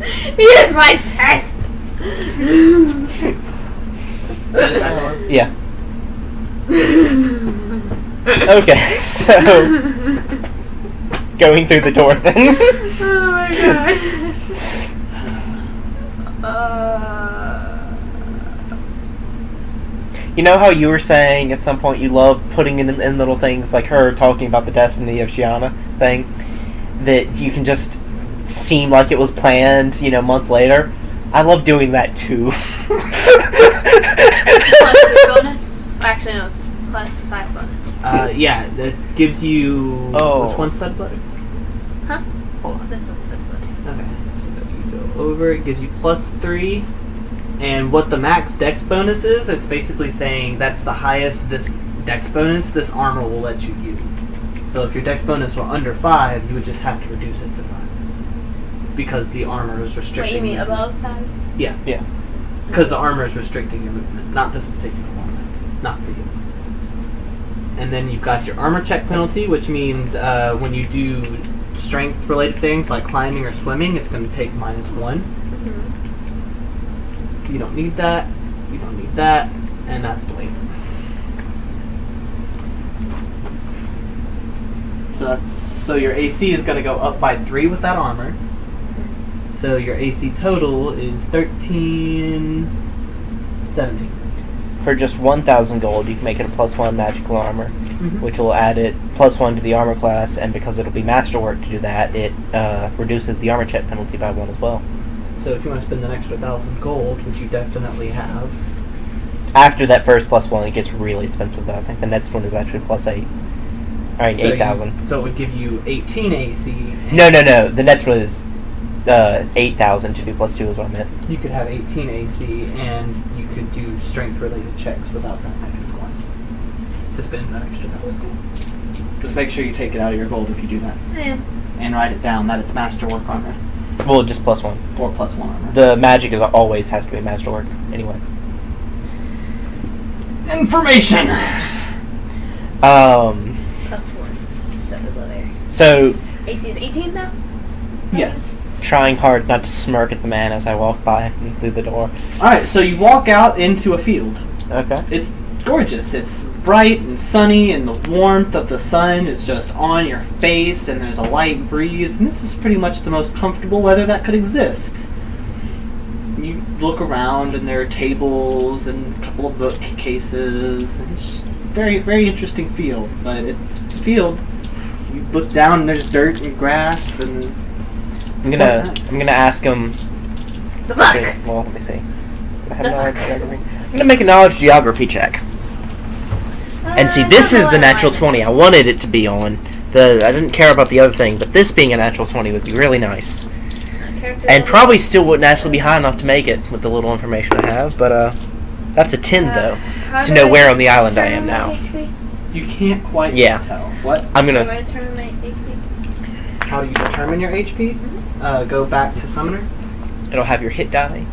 Here's my test. Yeah. Okay, so going through the door then. Oh my god. You know how you were saying at some point you love putting in little things like her talking about the destiny of Gianna thing, that you can just seem like it was planned, months later? I love doing that too. Plus 3 bonus? Actually, no, it's plus 5 bonus. Yeah, that gives you... Oh. Which one's stud buddy? Huh? Oh, this one's stud buddy. Okay, so you go over, it gives you plus 3. And what the max dex bonus is, it's basically saying that's the highest this dex bonus this armor will let you use. So if your dex bonus were under 5, you would just have to reduce it to 5. Because the armor is restricting. Wait, you mean movement. above 5? Yeah. Yeah. Because the armor is restricting your movement, not this particular armor. Not for you. And then you've got your armor check penalty, which means when you do strength-related things like climbing or swimming, it's going to take -1. Mm-hmm. You don't need that. You don't need that. And that's the weight. So your AC is going to go up by 3 with that armor. So your AC total is 17. For just 1,000 gold, you can make it a +1 magical armor, which will add it +1 to the armor class, and because it'll be masterwork to do that, it reduces the armor check penalty by 1 as well. So if you want to spend an extra 1,000 gold, which you definitely have. After that first +1, it gets really expensive, though. I think the next one is actually +8. I mean, 8,000. So it would give you 18 AC. No. The next one is 8,000 to do +2 is what I meant. You could have 18 AC, and you could do strength-related checks without that -1 to spend that extra 1,000 gold. Just make sure you take it out of your gold if you do that. I am. And write it down that it's masterwork armor. Well, just +1. Or +1 armor. The magic always has to be masterwork, anyway. Information! +1. So we'll go there. So, AC is 18 now? Yes. trying hard not to smirk at the man as I walk by and through the door. Alright, so you walk out into a field. Okay. It's gorgeous. It's bright and sunny, and the warmth of the sun is just on your face, and there's a light breeze, and this is pretty much the most comfortable weather that could exist. You look around, and there are tables and a couple of bookcases, and it's just a very, very interesting field. But it's a field. You look down, and there's dirt and grass, and I'm gonna ask him. The fuck? Okay, well, let me see. I have knowledge geography. I'm gonna make a knowledge geography check. And see, this is the natural 20 I wanted it to be on. I didn't care about the other thing, but this being a natural 20 would be really nice. And probably still wouldn't actually be high enough to make it with the little information I have, but that's a 10 though, to know where on the island I am now. you can't quite tell. What? I'm gonna. How do you determine your HP? Go back to Summoner. It'll have your hit die.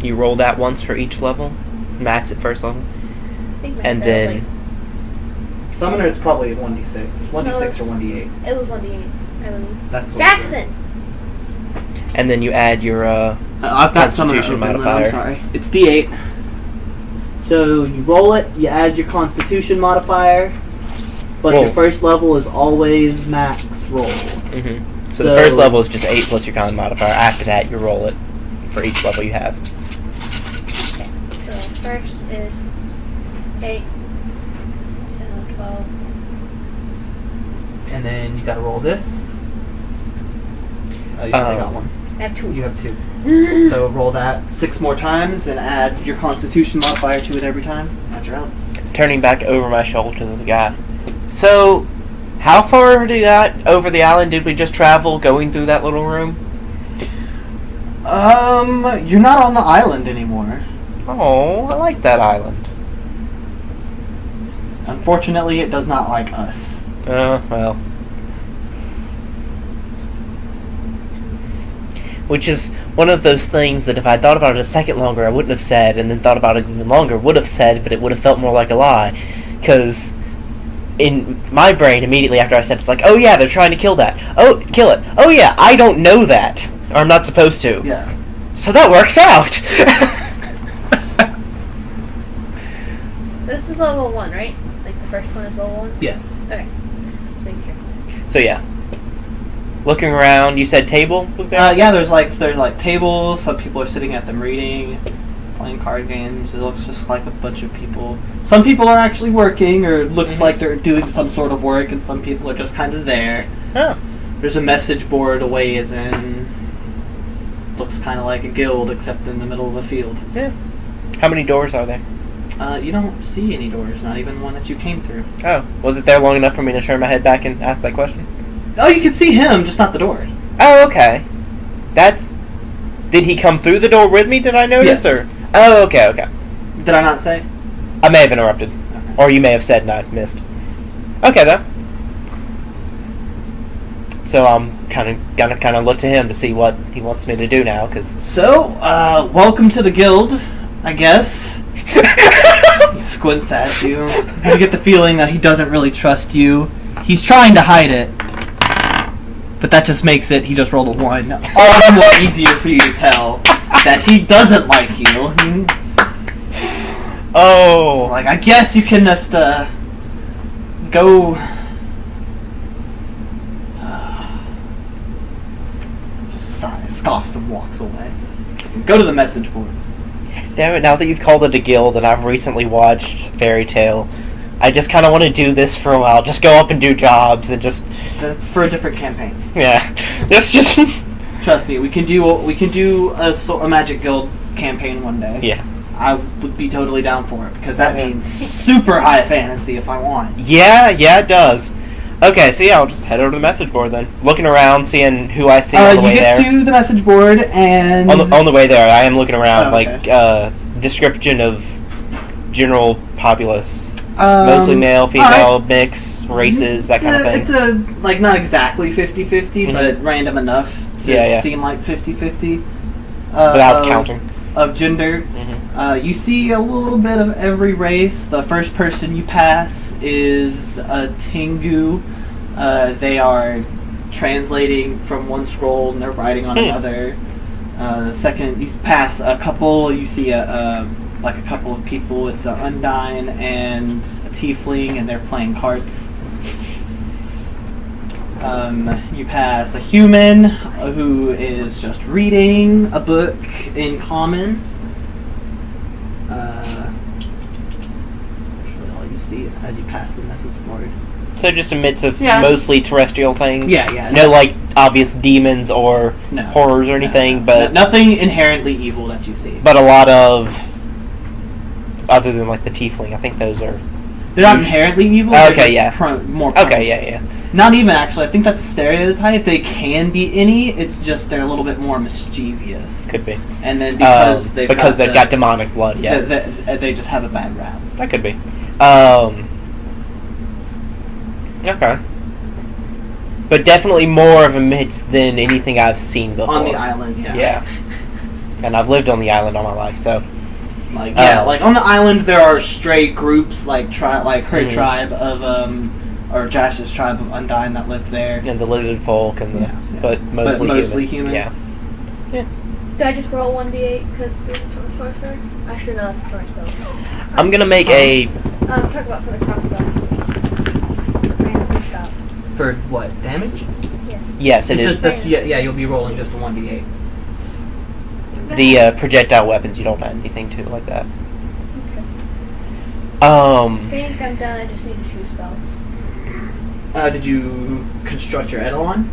You roll that once for each level, max at first level, and then. Summoner, it's probably 1d6. 1d6 or 1d8. It was 1d8, I believe. That's Jackson! And then you add your I've got Constitution modifier. I'm sorry. It's d8. So you roll it, you add your Constitution modifier, but your first level is always max roll. Mm-hmm. So the first level is just 8 plus your con modifier. After that, you roll it for each level you have. Okay, so first is 8. 12. And then you gotta roll this. You only got one. I have 2. You have 2. So roll that 6 more times and add your Constitution modifier to it every time. That's your round. Turning back over my shoulder to the guy. So, how far over the island did we just travel going through that little room? You're not on the island anymore. Oh, I like that island. Unfortunately, it does not like us. Well. Which is one of those things that if I thought about it a second longer, I wouldn't have said, and then thought about it even longer, would have said, but it would have felt more like a lie. Because in my brain, immediately after I said, it's like, oh yeah, they're trying to kill that. Oh, kill it. Oh yeah, I don't know that. Or I'm not supposed to. Yeah. So that works out. This is level 1, right? Like the first one is level 1? Yes. Okay. Thank you. So yeah. Looking around, you said table was there? Yeah, there's like tables. Some people are sitting at them reading, playing card games. It looks just like a bunch of people. Some people are actually working, or it looks like they're doing some sort of work, and some people are just kind of there. Oh. There's a message board away as in. Looks kind of like a guild, except in the middle of a field. Yeah. How many doors are there? You don't see any doors, not even one that you came through. Oh. Was it there long enough for me to turn my head back and ask that question? Oh, you can see him, just not the door. Oh, okay. That's... Did he come through the door with me, did I notice? Yes. Or... Oh, okay. Did I not say? I may have interrupted. Okay. Or you may have said and I missed. Okay, then. So I'm gonna look to him to see what he wants me to do now, because... So, welcome to the guild, I guess. He squints at you. You get the feeling that he doesn't really trust you. He's trying to hide it, but that just makes it, he just rolled a 1. All the more easier for you to tell that he doesn't like you. Oh! Like, I guess you can just, go... just scoffs and walks away. Go to the message board. Damn it, now that you've called it a guild and I've recently watched Fairy Tale, I just kind of want to do this for a while. Just go up and do jobs and just... That's for a different campaign. Yeah. That's just... Trust me, we can do a Magic Guild campaign one day. Yeah. I would be totally down for it, because that means super high fantasy if I want. Yeah, it does. Okay, so yeah, I'll just head over to the message board then. Looking around, seeing who I see on the way there. You get to the message board and... On the way there, I am looking around, Oh, okay. like, description of general populace. Mostly male, female, mix, races, that kind of thing. It's not exactly 50-50, but random enough to seem like 50-50. Without counting. Of gender. You see a little bit of every race. The first person you pass is a Tengu. They are translating from one scroll and they're writing on another. The second you pass a couple, you see a couple of people. It's an Undine and a Tiefling, and they're playing cards. You pass a human who is just reading a book in common. That's really all you see as you pass the message board. So just a mix of mostly terrestrial things? Yeah. No, like, obvious demons or horrors or anything, but... Nothing inherently evil that you see. But a lot of... Other than, like, the Tiefling, I think those are... They're not inherently evil. Okay, they're just more prone. Okay, yeah. Not even, actually. I think that's a stereotype. They can be any. It's just they're a little bit more mischievous. Could be. And then because they've got demonic blood, yeah. They just have a bad rap. That could be. Okay. But definitely more of a mix than anything I've seen before. On the island, yeah. Yeah. And I've lived on the island all my life, so... Like on the island there are stray groups, like her tribe of, or Josh's tribe of Undine that lived there. And the lizard folk, and but mostly humans. Yeah. Did I just roll 1d8 because there's a sorcerer? Actually, no, that's a first spell. I'm gonna make a... talk about for the crossbow. Stop. For what, damage? Yes. Yes, it is. You'll be rolling just a 1d8. The projectile weapons, you don't add anything to it like that. Okay. I think I'm done. I just need to choose spells. Did you construct your Eidolon?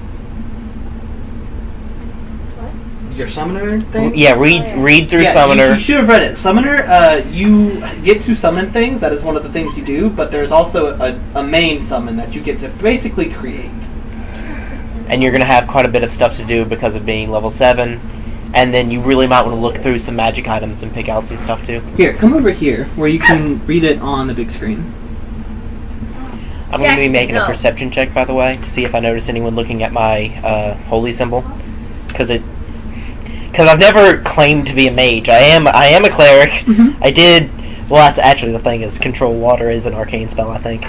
What? Your summoner thing? Yeah, read through summoner. You should have read it. Summoner, you get to summon things. That is one of the things you do. But there's also a main summon that you get to basically create. And you're going to have quite a bit of stuff to do because of being level 7. And then you really might want to look through some magic items and pick out some stuff too. Here, come over here where you can read it on the big screen. I'm going to be making a perception check, by the way, to see if I notice anyone looking at my holy symbol. Because I've never claimed to be a mage. I am a cleric. Mm-hmm. I did... Well, that's actually the thing, is control water is an arcane spell, I think.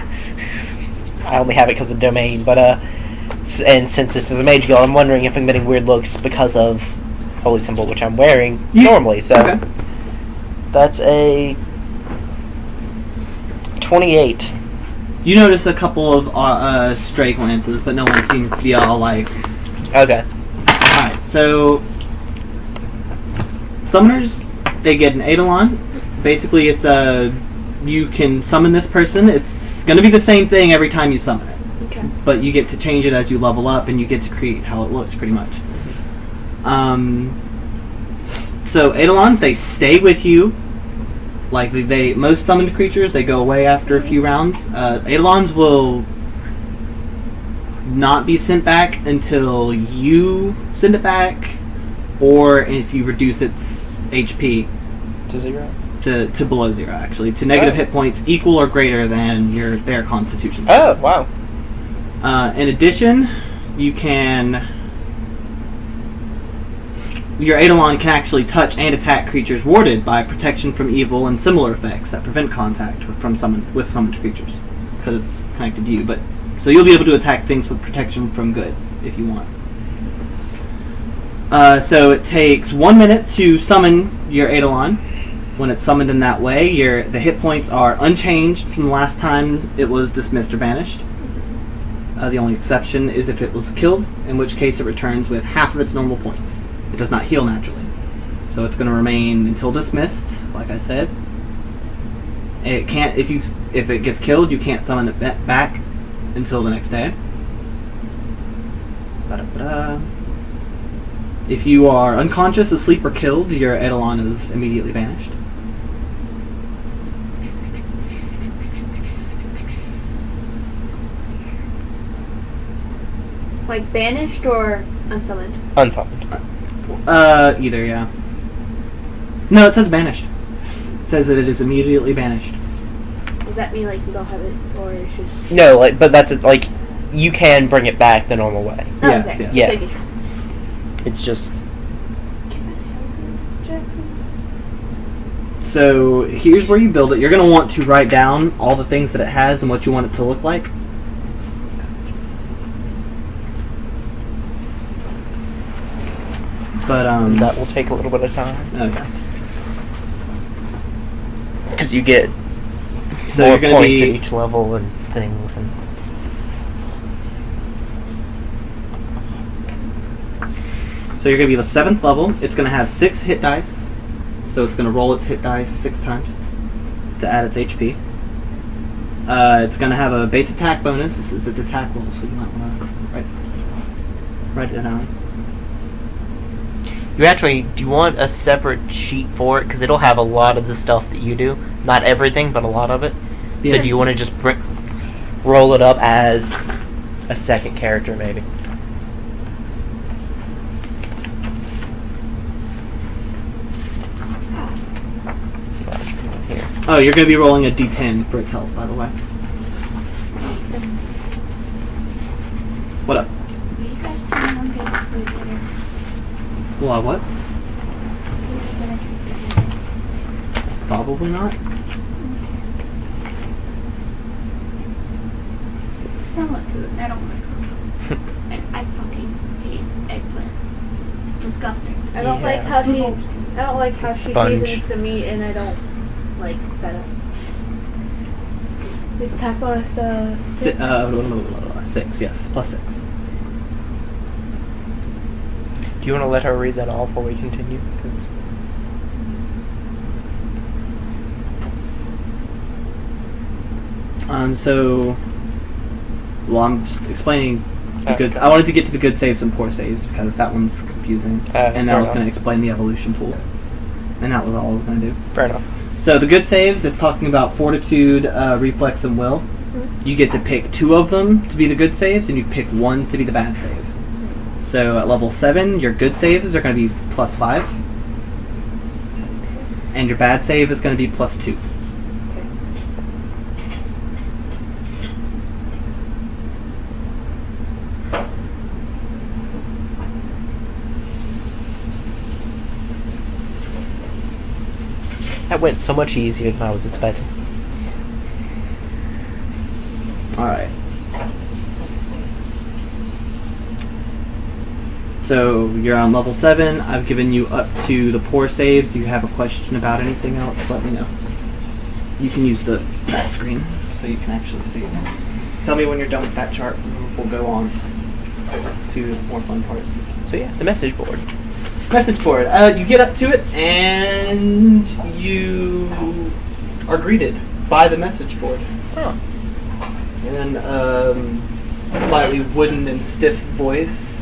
I only have it because of domain, but And since this is a mage guild, I'm wondering if I'm getting weird looks because of holy symbol, which I'm wearing normally. So Okay. that's a 28. You notice a couple of stray glances, but no one seems to be all like. Okay. Alright, so summoners, they get an Eidolon. Basically, it's you can summon this person. It's going to be the same thing every time you summon it. Okay. But you get to change it as you level up, and you get to create how it looks, pretty much. So Eidolons, they stay with you. Like most summoned creatures, they go away after a few rounds. Eidolons will not be sent back until you send it back, or if you reduce its HP To 0? to below 0, actually, to negative hit points equal or greater than their constitution. Oh, wow. In addition, you can. Your Eidolon can actually touch and attack creatures warded by protection from evil and similar effects that prevent contact with summoned creatures, because it's connected to you. But so you'll be able to attack things with protection from good if you want. So it takes 1 minute to summon your Eidolon. When it's summoned in that way, the hit points are unchanged from the last time it was dismissed or banished. The only exception is if it was killed, in which case it returns with half of its normal points. It does not heal naturally. So it's going to remain until dismissed, like I said. It can't, if it gets killed, you can't summon it back until the next day. Ba-da-ba-da. If you are unconscious, asleep, or killed, your Eidolon is immediately banished. Like banished or unsummoned? Unsummoned. Either, yeah. No, it says banished. It says that it is immediately banished. Does that mean like you don't have it, or it's just? No, but that's it. Like, you can bring it back the normal way. Oh, Yes, okay. yes. Yeah. Making sure. It's just. So here's where you build it. You're going to want to write down all the things that it has and what you want it to look like. But That will take a little bit of time. okay. Because you get So more you're gonna points be- at each level and things. And So you're going to be the 7th level. It's going to have 6 hit dice. So it's going to roll its hit dice 6 times to add its HP. It's going to have a base attack bonus. This is its attack roll, so you might want to write it down. do you want a separate sheet for it? Because it'll have a lot of the stuff that you do. Not everything, but a lot of it. Yeah. So do you want to just roll it up as a second character, maybe? Here. Oh, you're going to be rolling a d10 for its health, by the way. What up? Are you guys planning on getting food later? Well, what? Are you gonna get food later? Probably not. Because I want food and I don't like food. And I fucking hate eggplant. It's disgusting. I don't Yeah. like how It's she. revolting. I don't like how she Sponge. seasons the meat, and I don't like feta. This attack bonus. 6, yes, plus 6. Do you want to let her read that all before we continue? 'Cause Well, I'm just explaining the good. I wanted to get to the good saves and poor saves because that one's confusing, and I was going to explain the evolution pool, and that was all I was going to do. fair enough. So the good saves, it's talking about fortitude, reflex, and will. You get to pick 2 of them to be the good saves, and you pick 1 to be the bad save. So at level 7, your good saves are going to be plus 5, and your bad save is going to be plus 2. That went so much easier than I was expecting. All right. So you're on level 7. I've given you up to the poor saves. If you have a question about anything else, let me know. You can use that screen so you can actually see it. Tell me when you're done with that chart and we'll go on to more fun parts. So yeah, the message board. Message board. You get up to it and you are greeted by the message board. Huh. And a slightly wooden and stiff voice.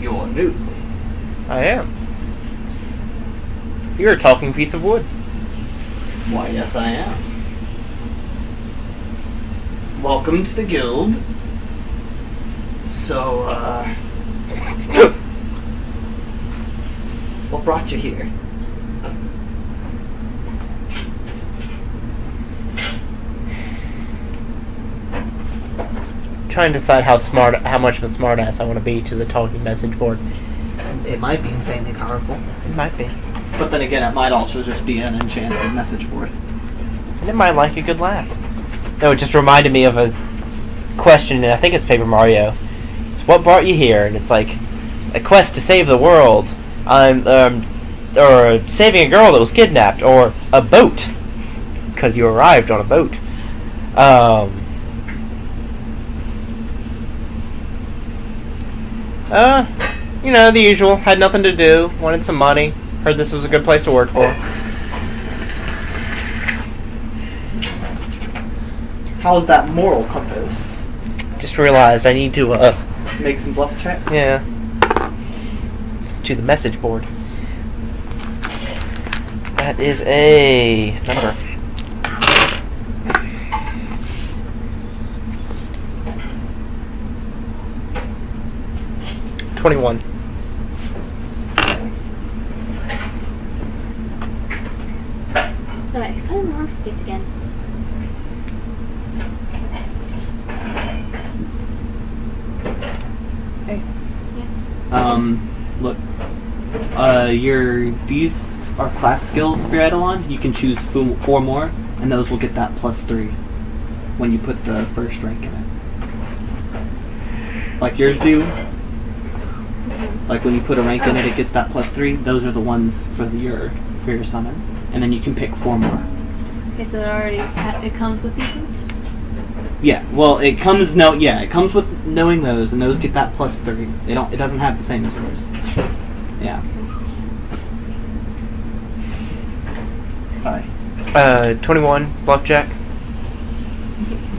You're new. I am. You're a talking piece of wood. Why, yes, I am. Welcome to the guild. So, what brought you here? Trying to decide how much of a smartass I want to be to the talking message board. It might be insanely powerful. It might be. But then again, it might also just be an enchanted message board. And it might like a good laugh. No, it just reminded me of a question, and I think it's Paper Mario. It's what brought you here, and it's like a quest to save the world, or saving a girl that was kidnapped, or a boat, because you arrived on a boat. You know, the usual. Had nothing to do. Wanted some money. Heard this was a good place to work for. How's that moral compass? Just realized I need to, Make some bluff checks? yeah. To the message board. That is a number. $21. Alright, put in the workspace again. Hey. Look. These are class skills for your Eidolon. You can choose 4 more, and those will get that +3 when you put the first rank in it. Like yours do. Like when you put a rank in it, it gets that +3. Those are the ones for your summon, and then you can pick 4 more. Okay, so it comes with these ones? Yeah, well, it comes with knowing those, and those get that +3. It doesn't have the same as yours. Yeah. Sorry. 21 bluff jack.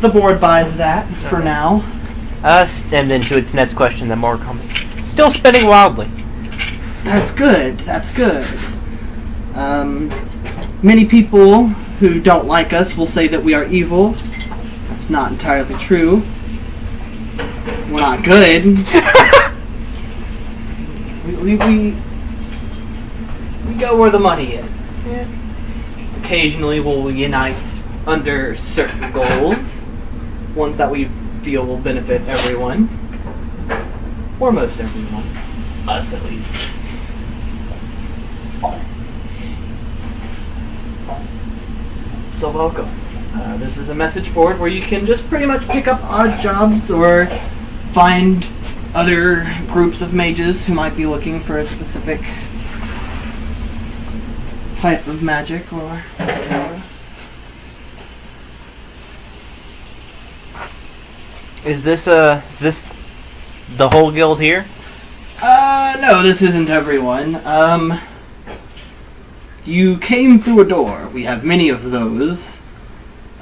The board buys that for now. And then to its next question, the more comes. Still spinning wildly. That's good. That's good. Many people who don't like us will say that we are evil. That's not entirely true. We're not good. we go where the money is. Yeah. Occasionally we'll unite under certain goals. Ones that we feel will benefit everyone. Or most everyone. Us, at least. So welcome. This is a message board where you can just pretty much pick up odd jobs or find other groups of mages who might be looking for a specific type of magic or whatever. Is this the whole guild here? No, this isn't everyone. You came through a door. We have many of those.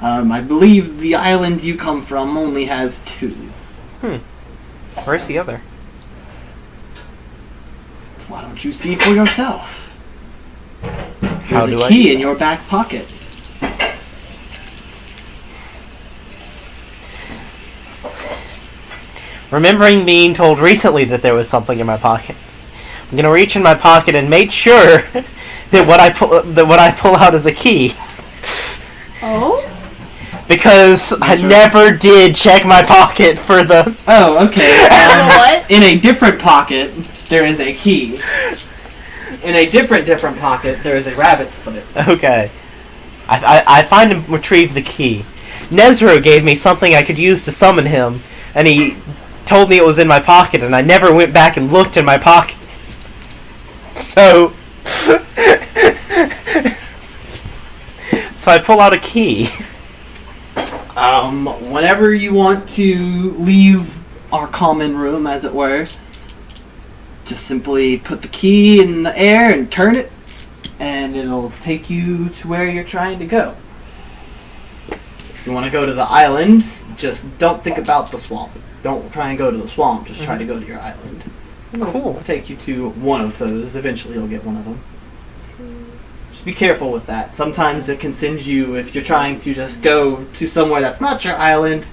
I believe the island you come from only has 2. Where's the other? Why don't you see for yourself? How There's do a I key do in that? your back pocket. Remembering being told recently that there was something in my pocket, I'm gonna reach in my pocket and make sure that what I pull out is a key. Oh? Because I Sure. never did check my pocket for the. Oh, okay. What? In a different pocket, there is a key. In a different pocket, there is a rabbit's foot. Okay. I find and retrieve the key. Nezro gave me something I could use to summon him, and he told me it was in my pocket, and I never went back and looked in my pocket. So... so I pull out a key. Whenever you want to leave our common room, as it were, just simply put the key in the air and turn it, and it'll take you to where you're trying to go. If you want to go to the island, just don't think about the swamp. Don't try and go to the swamp, just try to go to your island. Cool. It'll take you to one of those. Eventually you'll get one of them. Just be careful with that. Sometimes it can send you, if you're trying to just go to somewhere that's not your island,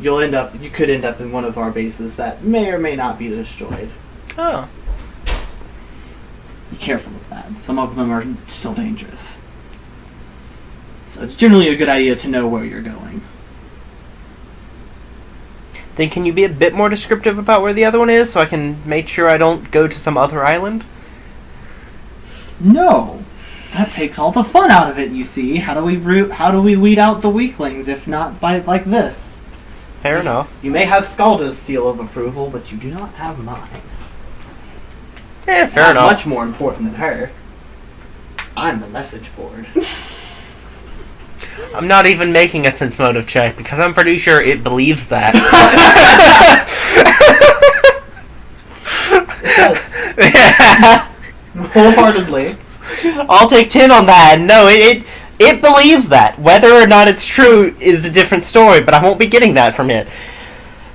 you could end up in one of our bases that may or may not be destroyed. Oh. Be careful with that. Some of them are still dangerous. So it's generally a good idea to know where you're going. Then can you be a bit more descriptive about where the other one is so I can make sure I don't go to some other island? No. That takes all the fun out of it, you see. How do we weed out the weaklings if not by like this? Fair enough. You may have Skalda's seal of approval, but you do not have mine. Yeah, fair I'm enough. much more important than her. I'm the message board. I'm not even making a sense motive check because I'm pretty sure it believes that. It does. Yeah. Wholeheartedly. I'll take 10 on that. No, it believes that. Whether or not it's true is a different story, but I won't be getting that from it.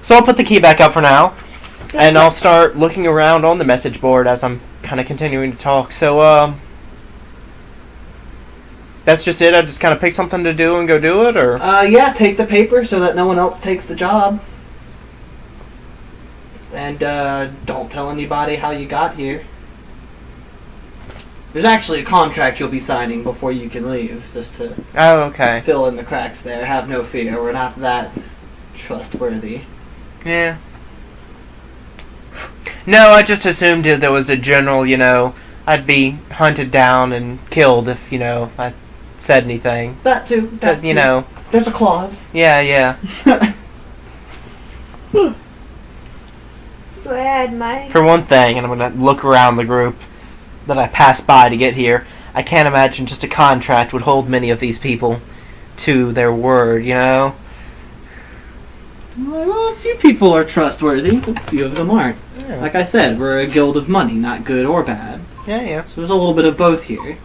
So I'll put the key back up for now, and I'll start looking around on the message board as I'm kind of continuing to talk. So, that's just it? I just kind of pick something to do and go do it, or? Yeah, take the paper so that no one else takes the job. And, don't tell anybody how you got here. There's actually a contract you'll be signing before you can leave, just to fill in the cracks there. Have no fear, we're not that trustworthy. Yeah. No, I just assumed there was a general, I'd be hunted down and killed if, I said anything. That too. That too. There's a clause. Yeah. Do I add my... For one thing, and I'm going to look around the group that I passed by to get here, I can't imagine just a contract would hold many of these people to their word, Well, a few people are trustworthy, a few of them aren't. Yeah. Like I said, we're a guild of money, not good or bad. Yeah. So there's a little bit of both here.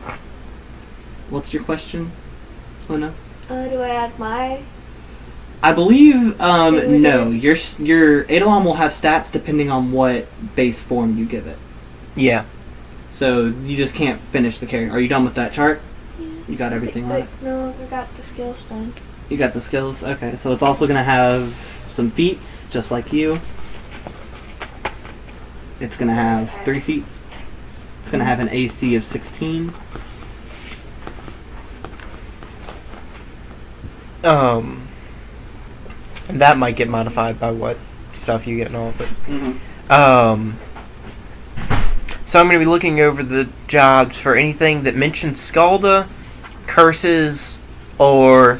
What's your question, Luna? do I add my... I believe, no. Your Eidolon will have stats depending on what base form you give it. Yeah. So you just can't finish the character. Are you done with that chart? Yeah. You got everything on it? No, I got the skills done. You got the skills? Okay, so it's also going to have some feats, just like you. It's going to have 3 feats. It's going to have an AC of 16. And that might get modified by what stuff you get and all, but... So I'm going to be looking over the jobs for anything that mentions Skalda, curses, or...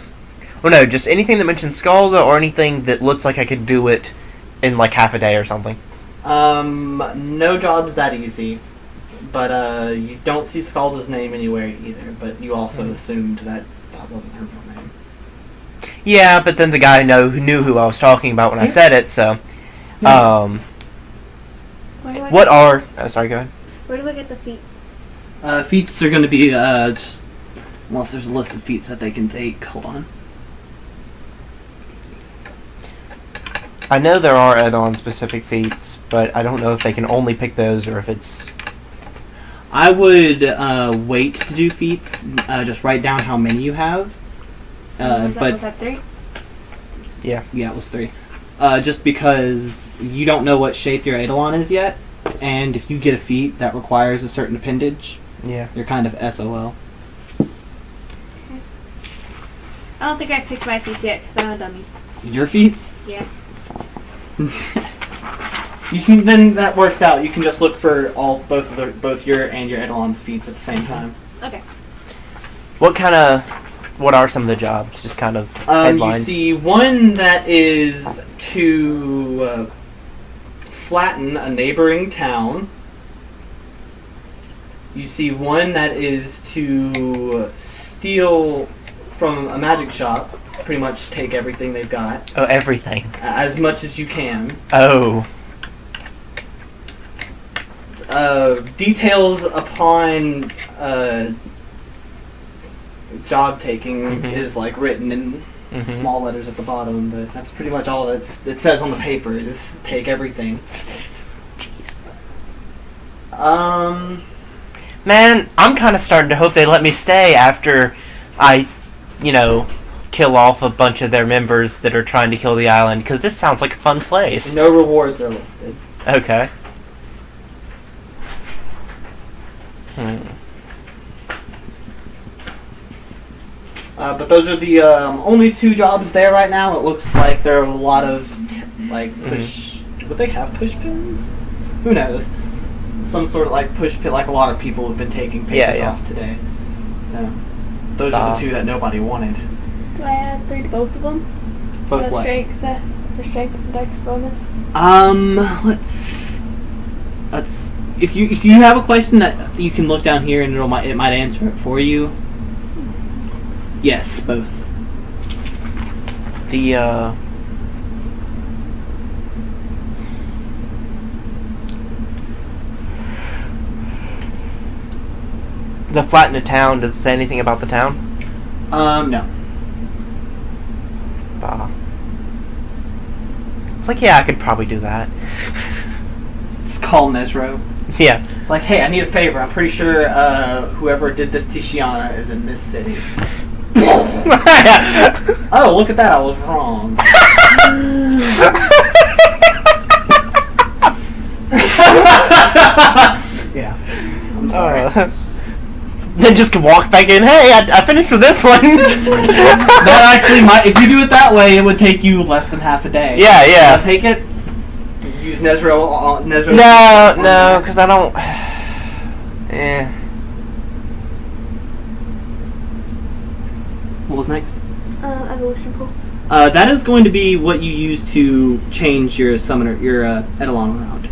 Well, no, just anything that mentions Skalda or anything that looks like I could do it in like half a day or something. No job's that easy. But you don't see Skalda's name anywhere either, but you also assumed that wasn't her real name. Yeah, but then the guy knew who I was talking about when I said it, so... What are... Oh, sorry, go ahead. Where do I get the feet? Feats are going to be, just... Unless there's a list of feats that they can take. Hold on. I know there are add-on-specific feats, but I don't know if they can only pick those or if it's... I would wait to do feats. Just write down how many you have. Was that 3? Yeah, it was 3. Just because you don't know what shape your Eidolon is yet, and if you get a feat that requires a certain appendage, you're kind of SOL. I don't think I picked my feet yet because I'm a dummy. Your feats? Yeah. You can then that works out. You can just look for both your and your Eidolon's feats at the same time. Okay. What kind of What are some of the jobs? Just kind of You headlines. see one that is to flatten a neighboring town. You see one that is to steal from a magic shop. Pretty much take everything they've got. Oh, everything. As much as you can. Oh. Details upon job taking is like written in small letters at the bottom, but that's pretty much all it says on the paper is take everything. Jeez. Man, I'm kind of starting to hope they let me stay after I, kill off a bunch of their members that are trying to kill the island, because this sounds like a fun place. no rewards are listed. Okay. But those are the only 2 jobs there right now. It looks like there are a lot of push. Would they have push pins? Who knows? Some sort of push pin. Like a lot of people have been taking papers off today. So those are the 2 that nobody wanted. Do I add 3 to both of them? Both the what? Strength, the strength and dex bonus. Let's. If you have a question that you can look down here and it might answer it for you. Yes, both. The flatten a town, does it say anything about the town? No. It's like, yeah, I could probably do that. Just call Nezro. Yeah. It's like, hey, I need a favor. I'm pretty sure whoever did this to Shiana is in this city. Oh, look at that. I was wrong. Yeah. I'm sorry. Then just walk back in. Hey, I finished with this one. That actually might. If you do it that way, it would take you less than half a day. Yeah. Take it. Use Nezro. No, because I don't. What was next? Evolution pool. That is going to be what you use to change your summoner, your Eidolon around.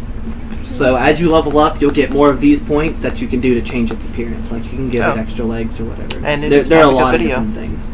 So as you level up, you'll get more of these points that you can do to change its appearance. Like you can give it extra legs or whatever. And there are a lot of different things.